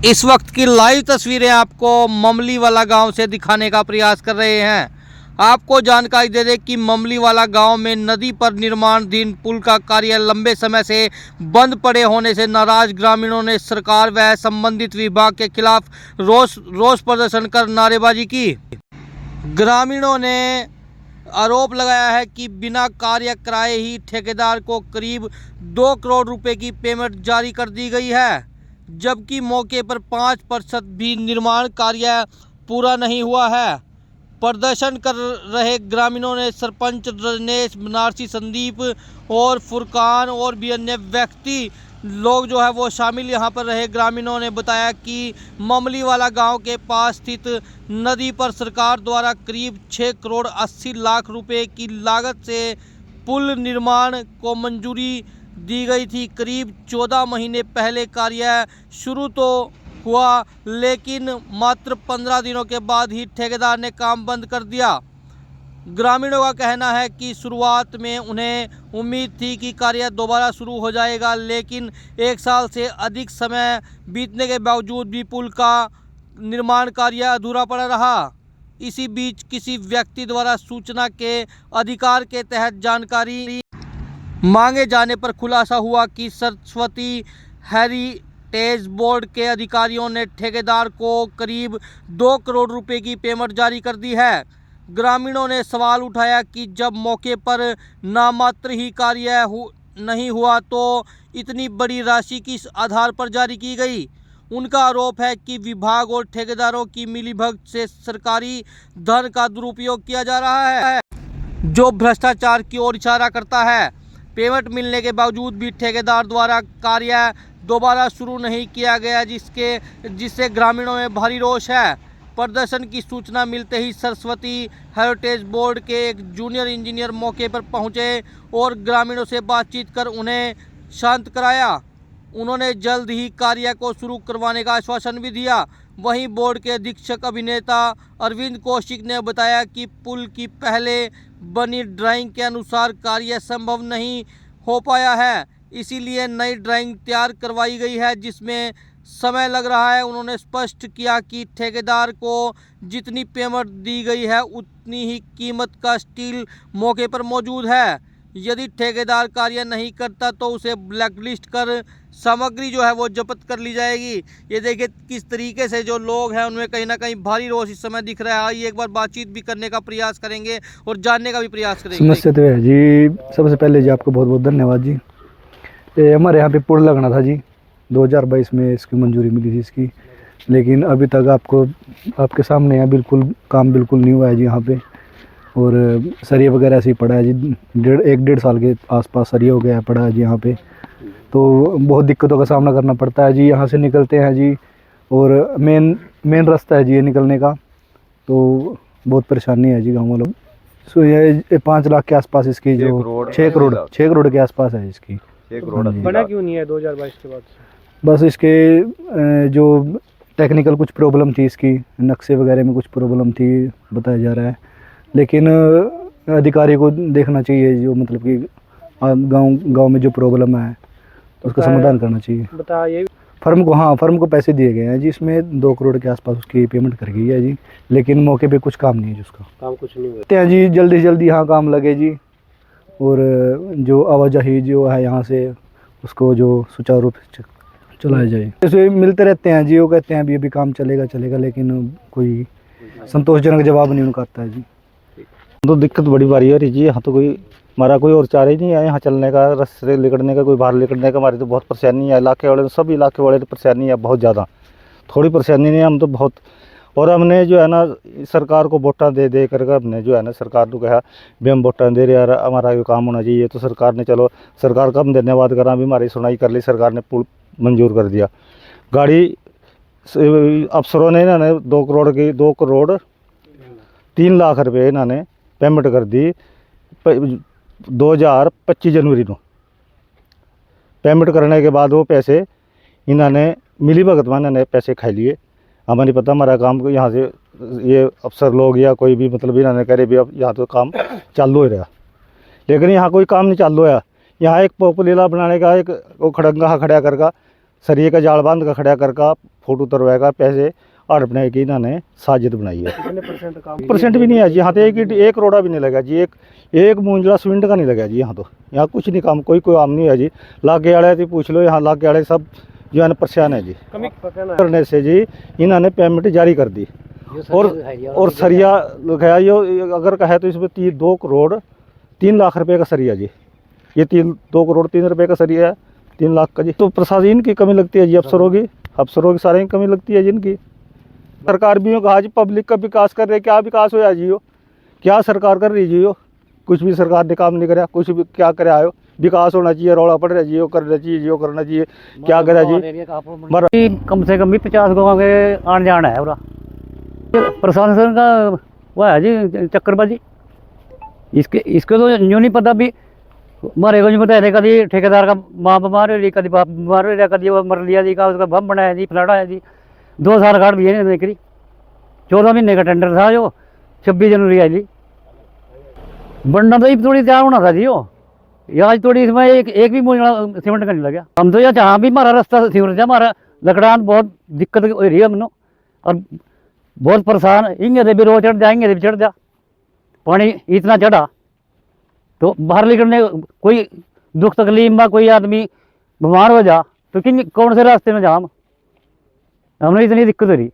इस वक्त की लाइव तस्वीरें आपको ममलीवाला गांव से दिखाने का प्रयास कर रहे हैं। आपको जानकारी दे दें कि ममलीवाला गांव में नदी पर निर्माणाधीन पुल का कार्य लंबे समय से बंद पड़े होने से नाराज ग्रामीणों ने सरकार व संबंधित विभाग के खिलाफ रोष प्रदर्शन कर नारेबाजी की। ग्रामीणों ने आरोप लगाया है कि बिना कार्य कराए ही ठेकेदार को करीब 2 करोड़ रुपए की पेमेंट जारी कर दी गई है, जबकि मौके पर 5% भी निर्माण कार्य पूरा नहीं हुआ है। प्रदर्शन कर रहे ग्रामीणों ने सरपंच रजनेश, बनारसी, संदीप और फुरकान और भी अन्य व्यक्ति लोग जो है वो शामिल यहाँ पर रहे। ग्रामीणों ने बताया कि ममलीवाला गांव के पास स्थित नदी पर सरकार द्वारा करीब 6 करोड़ 80 लाख रुपए की लागत से पुल निर्माण को मंजूरी दी गई थी। करीब 14 महीने पहले कार्य शुरू तो हुआ, लेकिन मात्र 15 दिनों के बाद ही ठेकेदार ने काम बंद कर दिया। ग्रामीणों का कहना है कि शुरुआत में उन्हें उम्मीद थी कि कार्य दोबारा शुरू हो जाएगा, लेकिन 1 साल से अधिक समय बीतने के बावजूद भी पुल का निर्माण कार्य अधूरा पड़ा रहा। इसी बीच किसी व्यक्ति द्वारा सूचना के अधिकार के तहत जानकारी मांगे जाने पर खुलासा हुआ कि सरस्वती हेरिटेज बोर्ड के अधिकारियों ने ठेकेदार को करीब 2 करोड़ रुपए की पेमेंट जारी कर दी है। ग्रामीणों ने सवाल उठाया कि जब मौके पर नामात्र ही कार्य नहीं हुआ तो इतनी बड़ी राशि किस आधार पर जारी की गई। उनका आरोप है कि विभाग और ठेकेदारों की मिलीभगत से सरकारी धन का दुरुपयोग किया जा रहा है, जो भ्रष्टाचार की ओर इशारा करता है। पेमेंट मिलने के बावजूद भी ठेकेदार द्वारा कार्य दोबारा शुरू नहीं किया गया, जिससे ग्रामीणों में भारी रोष है। प्रदर्शन की सूचना मिलते ही सरस्वती हेरिटेज बोर्ड के एक जूनियर इंजीनियर मौके पर पहुंचे और ग्रामीणों से बातचीत कर उन्हें शांत कराया। उन्होंने जल्द ही कार्य को शुरू करवाने का आश्वासन भी दिया। वहीं बोर्ड के अधीक्षक अभिनेता अरविंद कौशिक ने बताया कि पुल की पहले बनी ड्राइंग के अनुसार कार्य संभव नहीं हो पाया है, इसीलिए नई ड्राइंग तैयार करवाई गई है, जिसमें समय लग रहा है। उन्होंने स्पष्ट किया कि ठेकेदार को जितनी पेमेंट दी गई है उतनी ही कीमत का स्टील मौके पर मौजूद है। यदि ठेकेदार कार्य नहीं करता तो उसे ब्लैकलिस्ट कर सामग्री जो है वो जब्त कर ली जाएगी। ये देखिए किस तरीके से जो लोग हैं उनमें कहीं ना कहीं भारी रोष इस समय दिख रहा है। आइए एक बार बातचीत भी करने का प्रयास करेंगे और जानने का भी प्रयास करेंगे। समस्या तो है जी। सबसे पहले जी आपको बहुत बहुत धन्यवाद जी। हमारे यहाँ पे पुल लगना था जी, 2022 में इसकी मंजूरी मिली थी इसकी, लेकिन अभी तक आपके सामने है, काम बिल्कुल नहीं हुआ है जी यहाँ पे। और सरिया वगैरह ऐसे ही पड़ा है जी, 1.5 साल के आसपास सरिया हो गया है पड़ा है जी यहाँ पे। तो बहुत दिक्कतों का सामना करना पड़ता है जी। यहाँ से निकलते हैं जी और मेन रास्ता है जी ये निकलने का, तो बहुत परेशानी है जी गाँव वालों। सो ये 5 लाख के आसपास इसकी जो 6 करोड़ के आसपास है इसकी। बना क्यों नहीं है 2022 के बाद? बस इसके जो टेक्निकल कुछ प्रॉब्लम थी, इसकी नक्शे वगैरह में कुछ प्रॉब्लम थी बताया जा रहा है, लेकिन अधिकारी को देखना चाहिए जो मतलब कि गांव में जो प्रॉब्लम है उसका समाधान करना चाहिए। बताइए फर्म को पैसे दिए गए हैं जी, इसमें 2 करोड़ के आसपास उसकी पेमेंट कर गई है जी, लेकिन मौके पे कुछ काम नहीं है जी, उसका काम कुछ नहीं हुआ है जी। जल्दी से जल्दी यहाँ काम लगे जी, और जो आवाजाही जो है यहाँ से उसको जो सुचारू रूप से चलाया जाए। जैसे मिलते रहते हैं जी, वो कहते हैं अभी काम चलेगा, लेकिन कोई संतोषजनक जवाब नहीं उनका आता है जी। तो दिक्कत बड़ी बारी है जी। यहाँ तो कोई और चारा ही नहीं है यहाँ चलने का, रास्ते निकलने का, कोई बाहर निकलने का। हमारी तो बहुत परेशानी है, सब इलाके वाले तो परेशानी है बहुत ज़्यादा। थोड़ी परेशानी नहीं है, हम तो बहुत। और हमने जो है ना सरकार को वोटा दे कर हमने जो है ना सरकार को कहा भी हम वोटा दे रहे यार, हमारा ये काम होना चाहिए। तो सरकार ने, चलो सरकार का हम धन्यवाद करा, भी हमारी सुनाई कर ली, सरकार ने पुल मंजूर कर दिया। गाड़ी अफसरों ने इन्होंने 2 करोड़ 3 लाख रुपये इन्होंने पेमेंट कर दी 2025 जनवरी को। पेमेंट करने के बाद वो पैसे इन्होंने मिली भगत में इन्होंने पैसे खा लिए। हमें नहीं पता हमारा काम को यहाँ से ये अफसर लोग या कोई भी मतलब इन्होंने करे भी अब यहाँ तो काम चालू हो रहा, लेकिन यहाँ कोई काम नहीं चालू है। यहाँ एक पोपलीला बनाने का एक वो खड़ंगा खड़ा करका सरिये का जाल बांध का खड़ा करका फुट उतरवाएगा, पैसे हड़पने की इन्होंने साजिद बनाई है। कितने परसेंट काम परसेंट भी नहीं है जी यहाँ तो, एक रोड़ा भी नहीं लगा जी, एक मूंजला सीमेंट का नहीं लगा जी यहाँ तो। यहाँ कुछ नहीं काम, कोई काम नहीं है जी। लागे वाले तो पूछ लो, यहाँ लागे वाले सब जो है ना परेशान है जी। कमी पकड़ना करने से जी इन्होंने पेमेंट जारी कर दी और सरिया लगाया ये, अगर कहे तो इसमें 2 करोड़ 3 लाख रुपए का सरिया जी। ये 2 करोड़ 3 रुपए का सरिया है, 3 लाख का जी। तो प्रशासन की कमी लगती है जी, अफसरों की सारे की कमी लगती है जिनकी। सरकार भी कहा जी पब्लिक का विकास कर रहे, क्या विकास होया जी? क्या सरकार कर रही जी? कुछ भी सरकार ने काम नहीं कराया, कुछ भी क्या कराया हो? विकास होना चाहिए, रौला पड़ रहा जी, वो करना चाहिए जी, वो करना चाहिए, क्या करा जी? कम से कम भी 50 गाँव के आन जान है पूरा। प्रशासन का वो है जी चक्करबाजी। इसके तो यूँ नहीं पता भी मरे को नहीं पता है, कभी ठेकेदार का माँ बीमार हो रही, कभी बाप बीमार हो रहा, कभी वो मर लिया जी का, उसका बम बनाया जी, फलाड़ा है जी। 2 साल काट दिए नौकरी, 14 महीने का टेंडर था जो 26 जनवरी आई जी। बनना तो थोड़ी तैयार होना था जी वो, आज थोड़ी इसमें एक भी मूंजला सीमेंट का नहीं लगा। हम तो यार जहाँ भी हमारा रास्ता सीवर से हमारा लकड़ान बहुत दिक्कत हो रही है हमने, और बहुत परेशान। इंगे भी रोज चढ़ जाएंगे, भी चढ़ जा, पानी इतना चढ़ा तो बाहर निकलने कोई दुख तकलीफ में कोई आदमी बीमार हो जा तो कौन से रास्ते में जा, हमने इतनी दिक्कत हो रही।